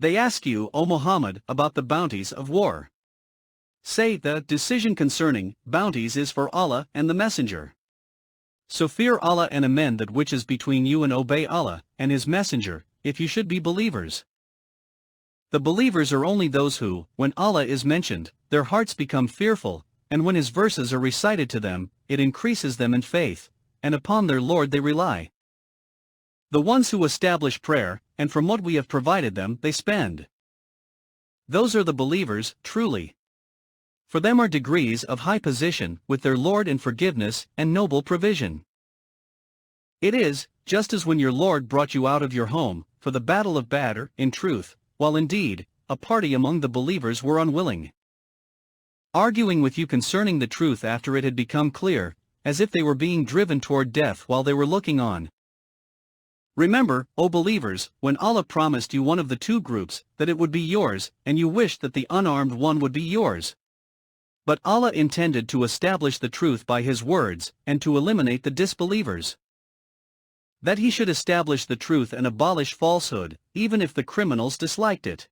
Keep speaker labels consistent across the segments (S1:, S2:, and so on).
S1: They ask you, O Muhammad, about the bounties of war. Say, the decision concerning bounties is for Allah and the Messenger. So fear Allah and amend that which is between you and obey Allah and His Messenger, if you should be believers. The believers are only those who, when Allah is mentioned, their hearts become fearful, and when His verses are recited to them, it increases them in faith, and upon their Lord they rely. The ones who establish prayer, and from what we have provided them they spend. Those are the believers, truly. For them are degrees of high position with their Lord in forgiveness and noble provision. It is, just as when your Lord brought you out of your home, for the battle of Badr, in truth, while indeed, a party among the believers were unwilling, arguing with you concerning the truth after it had become clear, as if they were being driven toward death while they were looking on. Remember, O believers, when Allah promised you one of the two groups, that it would be yours, and you wished that the unarmed one would be yours. But Allah intended to establish the truth by His words, and to eliminate the disbelievers. That He should establish the truth and abolish falsehood, even if the criminals disliked it.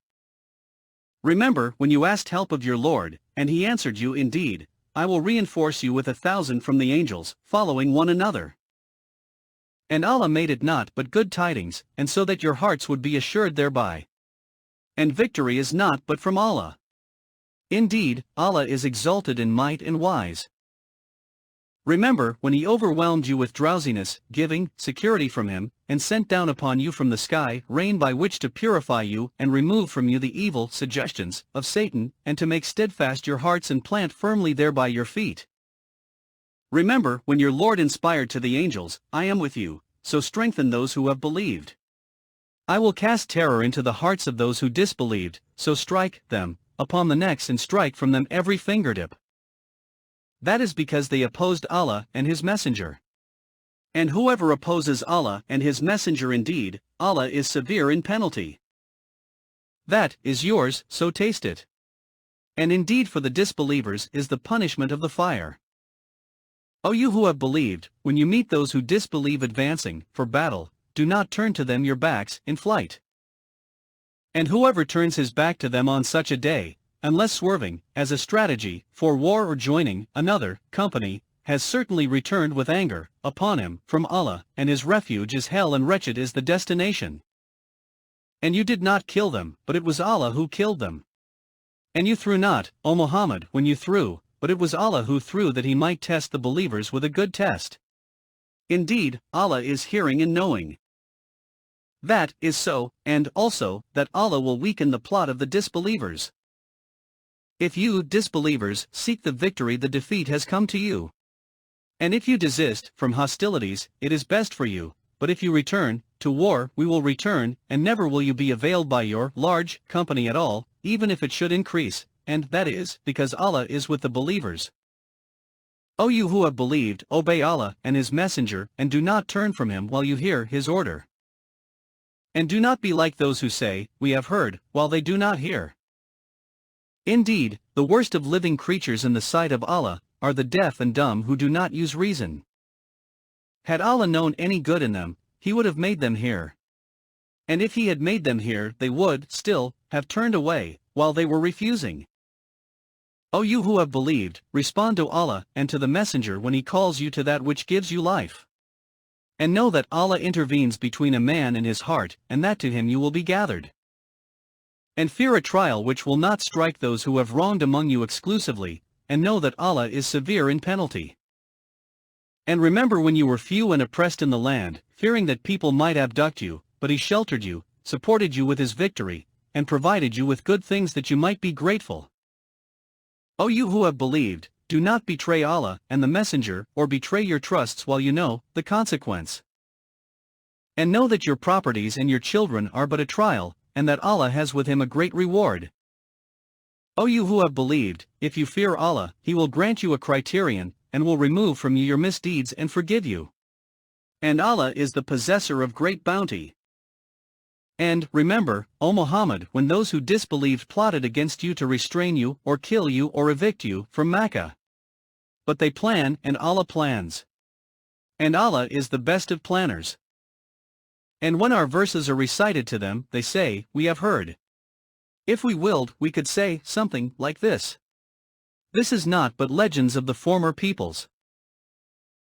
S1: Remember when you asked help of your Lord, and He answered you, indeed, I will reinforce you with 1,000 from the angels, following one another. And Allah made it not but good tidings, and so that your hearts would be assured thereby. And victory is not but from Allah. Indeed, Allah is exalted in might and wise. Remember when He overwhelmed you with drowsiness, giving security from Him, and sent down upon you from the sky rain by which to purify you and remove from you the evil suggestions of Satan, and to make steadfast your hearts and plant firmly thereby your feet. Remember when your Lord inspired to the angels, I am with you, so strengthen those who have believed. I will cast terror into the hearts of those who disbelieved, so strike them upon the necks and strike from them every fingertip. That is because they opposed Allah and His Messenger. And whoever opposes Allah and His Messenger, indeed, Allah is severe in penalty. That is yours, so taste it. And indeed for the disbelievers is the punishment of the fire. O you who have believed, when you meet those who disbelieve advancing for battle, do not turn to them your backs in flight. And whoever turns his back to them on such a day, unless swerving, as a strategy, for war or joining another company, has certainly returned with anger upon him from Allah, and his refuge is hell, and wretched is the destination. And you did not kill them, but it was Allah who killed them. And you threw not, O Muhammad, when you threw, but it was Allah who threw, that He might test the believers with a good test. Indeed, Allah is hearing and knowing. That is so, and also, that Allah will weaken the plot of the disbelievers. If you, disbelievers, seek the victory, the defeat has come to you. And if you desist from hostilities, it is best for you, but if you return to war, we will return, and never will you be availed by your large company at all, even if it should increase, and that is, because Allah is with the believers. O you who have believed, obey Allah and His Messenger, and do not turn from Him while you hear His order. And do not be like those who say, we have heard, while they do not hear. Indeed, the worst of living creatures in the sight of Allah are the deaf and dumb who do not use reason. Had Allah known any good in them, He would have made them hear. And if He had made them hear, they would, still, have turned away, while they were refusing. O you who have believed, respond to Allah and to the Messenger when He calls you to that which gives you life. And know that Allah intervenes between a man and his heart, and that to Him you will be gathered. And fear a trial which will not strike those who have wronged among you exclusively, and know that Allah is severe in penalty. And remember when you were few and oppressed in the land, fearing that people might abduct you, but He sheltered you, supported you with His victory, and provided you with good things that you might be grateful. O you who have believed, do not betray Allah and the Messenger, or betray your trusts while you know the consequence. And know that your properties and your children are but a trial, and that Allah has with Him a great reward. O you who have believed, if you fear Allah, He will grant you a criterion, and will remove from you your misdeeds and forgive you. And Allah is the possessor of great bounty. And remember, O Muhammad, when those who disbelieved plotted against you to restrain you, or kill you, or evict you from Mecca. But they plan, and Allah plans. And Allah is the best of planners. And when our verses are recited to them, they say, we have heard. If we willed, we could say something like this. This is not but legends of the former peoples.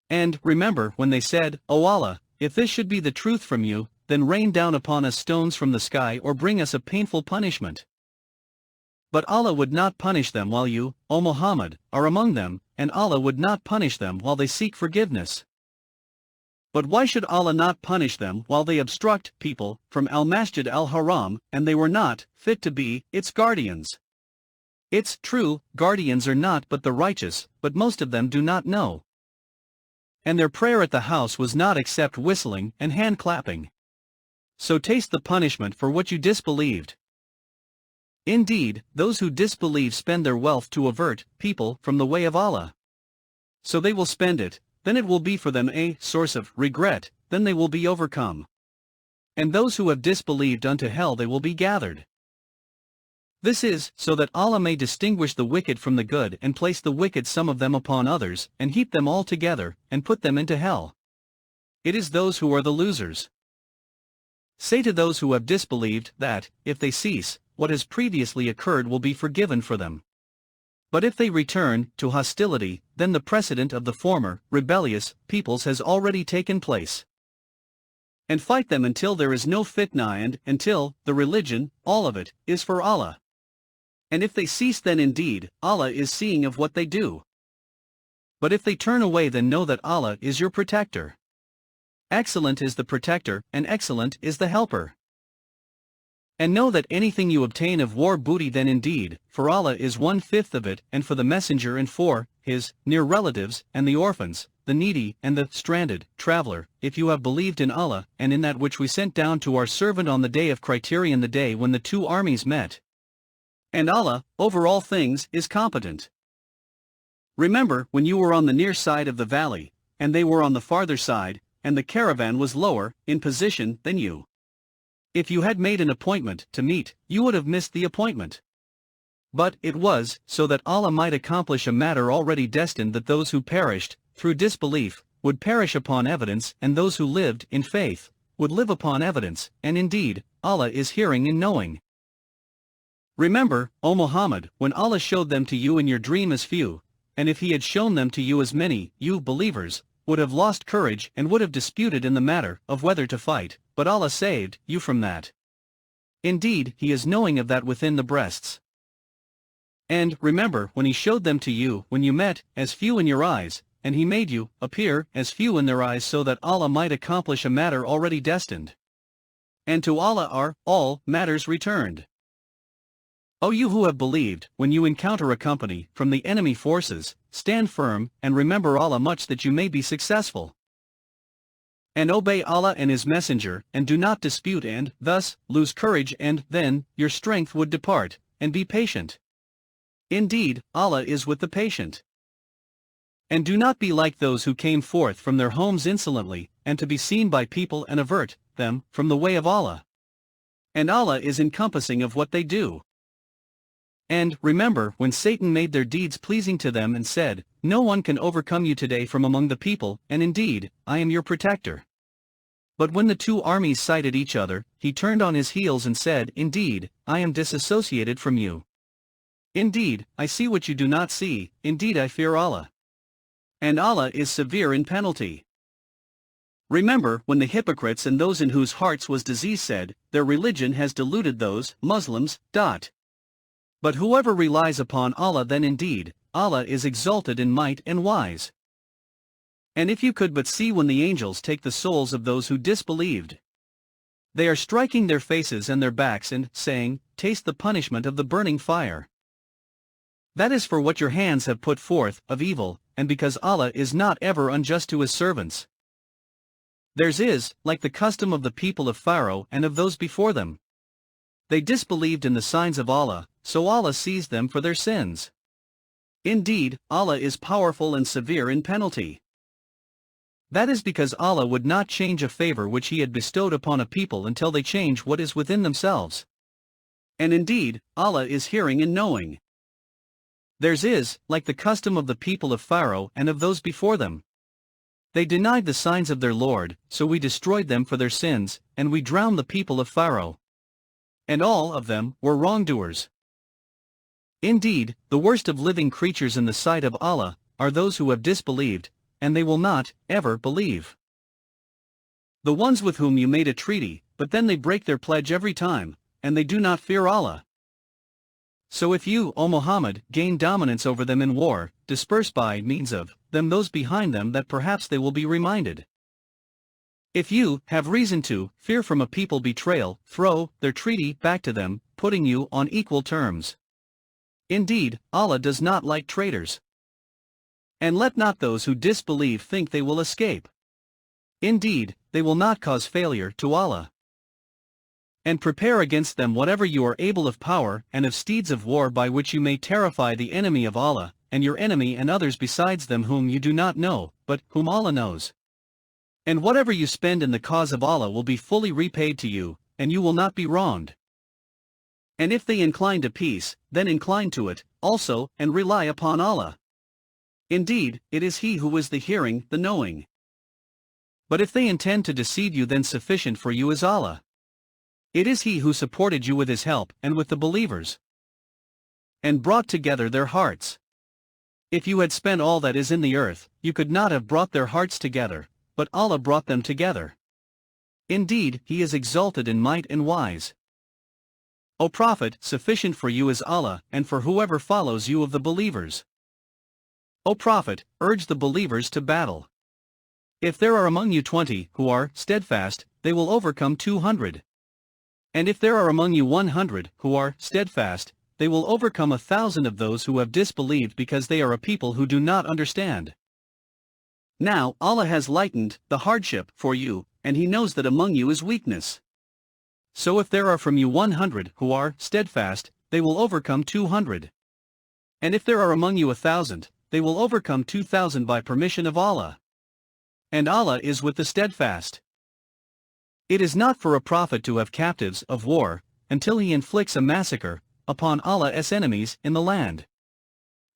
S1: And remember when they said, O Allah, if this should be the truth from you, then rain down upon us stones from the sky or bring us a painful punishment. But Allah would not punish them while you, O Muhammad, are among them, and Allah would not punish them while they seek forgiveness. But why should Allah not punish them while they obstruct people from Al-Masjid al-Haram, and they were not fit to be its guardians? It's true, guardians are not but the righteous, but most of them do not know. And their prayer at the house was not except whistling and hand-clapping. So taste the punishment for what you disbelieved. Indeed, those who disbelieve spend their wealth to avert people from the way of Allah. So they will spend it, then it will be for them a source of regret, then they will be overcome. And those who have disbelieved unto hell they will be gathered. This is so that Allah may distinguish the wicked from the good and place the wicked some of them upon others, and heap them all together, and put them into hell. It is those who are the losers. Say to those who have disbelieved that, if they cease, what has previously occurred will be forgiven for them. But if they return to hostility, then the precedent of the former, rebellious, peoples has already taken place. And fight them until there is no fitna and until the religion, all of it, is for Allah. And if they cease then indeed, Allah is seeing of what they do. But if they turn away then know that Allah is your protector. Excellent is the protector, and excellent is the helper. And know that anything you obtain of war booty then indeed, for Allah is 1/5 of it, and for the messenger and for his near relatives, and the orphans, the needy and the stranded traveler, if you have believed in Allah, and in that which we sent down to our servant on the day of criterion, the day when the two armies met. And Allah, over all things, is competent. Remember when you were on the near side of the valley, and they were on the farther side, and the caravan was lower in position than you. If you had made an appointment to meet, you would have missed the appointment. But it was so that Allah might accomplish a matter already destined, that those who perished through disbelief would perish upon evidence, and those who lived in faith would live upon evidence, and indeed, Allah is hearing and knowing. Remember, O Muhammad, when Allah showed them to you in your dream as few, and if He had shown them to you as many, you believers would have lost courage and would have disputed in the matter of whether to fight, but Allah saved you from that. Indeed, He is knowing of that within the breasts. And remember when He showed them to you when you met as few in your eyes, and He made you appear as few in their eyes, so that Allah might accomplish a matter already destined. And to Allah are all matters returned. O you who have believed, when you encounter a company from the enemy forces, stand firm, and remember Allah much, that you may be successful. And obey Allah and His Messenger, and do not dispute, and thus lose courage, and then your strength would depart, and be patient. Indeed, Allah is with the patient. And do not be like those who came forth from their homes insolently, and to be seen by people, and avert them from the way of Allah. And Allah is encompassing of what they do. And remember when Satan made their deeds pleasing to them and said, no one can overcome you today from among the people, and indeed, I am your protector. But when the two armies sighted each other, he turned on his heels and said, indeed, I am disassociated from you. Indeed, I see what you do not see, indeed I fear Allah. And Allah is severe in penalty. Remember when the hypocrites and those in whose hearts was disease said, their religion has deluded those Muslims. But whoever relies upon Allah, then indeed, Allah is exalted in might and wise. And if you could but see when the angels take the souls of those who disbelieved. They are striking their faces and their backs and saying, taste the punishment of the burning fire. That is for what your hands have put forth of evil, and because Allah is not ever unjust to His servants. Theirs is like the custom of the people of Pharaoh and of those before them. They disbelieved in the signs of Allah, so Allah seized them for their sins. Indeed, Allah is powerful and severe in penalty. That is because Allah would not change a favor which He had bestowed upon a people until they change what is within themselves. And indeed, Allah is hearing and knowing. Theirs is like the custom of the people of Pharaoh and of those before them. They denied the signs of their Lord, so we destroyed them for their sins, and we drowned the people of Pharaoh. and all of them were wrongdoers. Indeed, the worst of living creatures in the sight of Allah are those who have disbelieved, and they will not ever believe. The ones with whom you made a treaty, but then they break their pledge every time, and they do not fear Allah. So if you, O Muhammad, gain dominance over them in war, disperse by means of them those behind them that perhaps they will be reminded. If you have reason to fear from a people betrayal, throw their treaty back to them, putting you on equal terms. Indeed, Allah does not like traitors. And let not those who disbelieve think they will escape. Indeed, they will not cause failure to Allah. And prepare against them whatever you are able of power and of steeds of war by which you may terrify the enemy of Allah, and your enemy and others besides them whom you do not know, but whom Allah knows. And whatever you spend in the cause of Allah will be fully repaid to you, and you will not be wronged. And if they incline to peace, then incline to it, also, and rely upon Allah. Indeed, it is He who is the hearing, the knowing. But if they intend to deceive you, then sufficient for you is Allah. It is He who supported you with His help and with the believers, and brought together their hearts. If you had spent all that is in the earth, you could not have brought their hearts together, but Allah brought them together. Indeed, He is exalted in might and wise. O Prophet, sufficient for you is Allah, and for whoever follows you of the believers. O Prophet, urge the believers to battle. If there are among you 20 who are steadfast, they will overcome 200. And if there are among you 100 who are steadfast, they will overcome 1,000 of those who have disbelieved, because they are a people who do not understand. Now Allah has lightened the hardship for you, and He knows that among you is weakness. So if there are from you 100 who are steadfast, they will overcome 200. And if there are among you 1,000, they will overcome 2,000 by permission of Allah. And Allah is with the steadfast. It is not for a prophet to have captives of war, until he inflicts a massacre upon Allah's enemies in the land.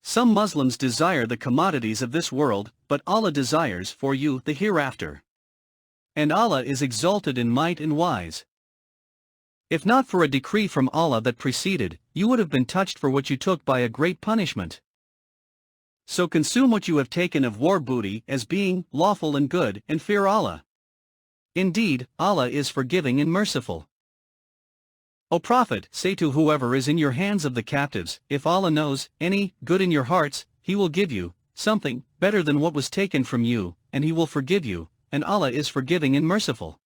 S1: Some Muslims desire the commodities of this world, but Allah desires for you the hereafter. And Allah is exalted in might and wise. If not for a decree from Allah that preceded, you would have been touched for what you took by a great punishment. So consume what you have taken of war booty as being lawful and good, and fear Allah. Indeed, Allah is forgiving and merciful. O Prophet, say to whoever is in your hands of the captives, if Allah knows any good in your hearts, He will give you something better than what was taken from you, and He will forgive you, and Allah is forgiving and merciful.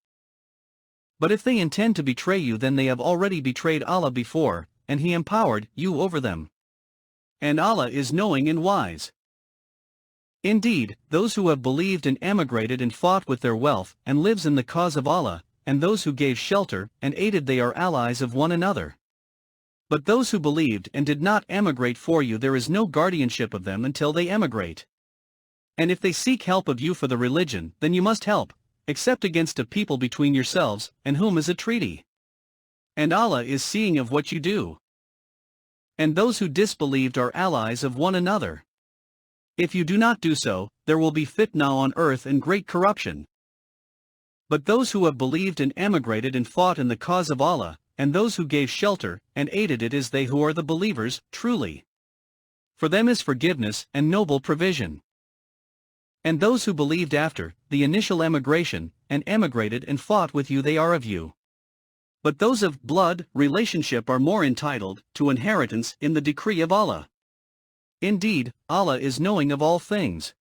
S1: But if they intend to betray you, then they have already betrayed Allah before, and He empowered you over them. And Allah is knowing and wise. Indeed, those who have believed and emigrated and fought with their wealth and lives in the cause of Allah, and those who gave shelter and aided, they are allies of one another. But those who believed and did not emigrate for you, there is no guardianship of them until they emigrate. And if they seek help of you for the religion, then you must help, except against a people between yourselves, and whom is a treaty. And Allah is seeing of what you do. And those who disbelieved are allies of one another. If you do not do so, there will be fitna on earth and great corruption. But those who have believed and emigrated and fought in the cause of Allah, and those who gave shelter and aided, it is they who are the believers, truly. For them is forgiveness and noble provision. And those who believed after the initial emigration, and emigrated and fought with you, they are of you. But those of blood relationship are more entitled to inheritance in the decree of Allah. Indeed, Allah is knowing of all things.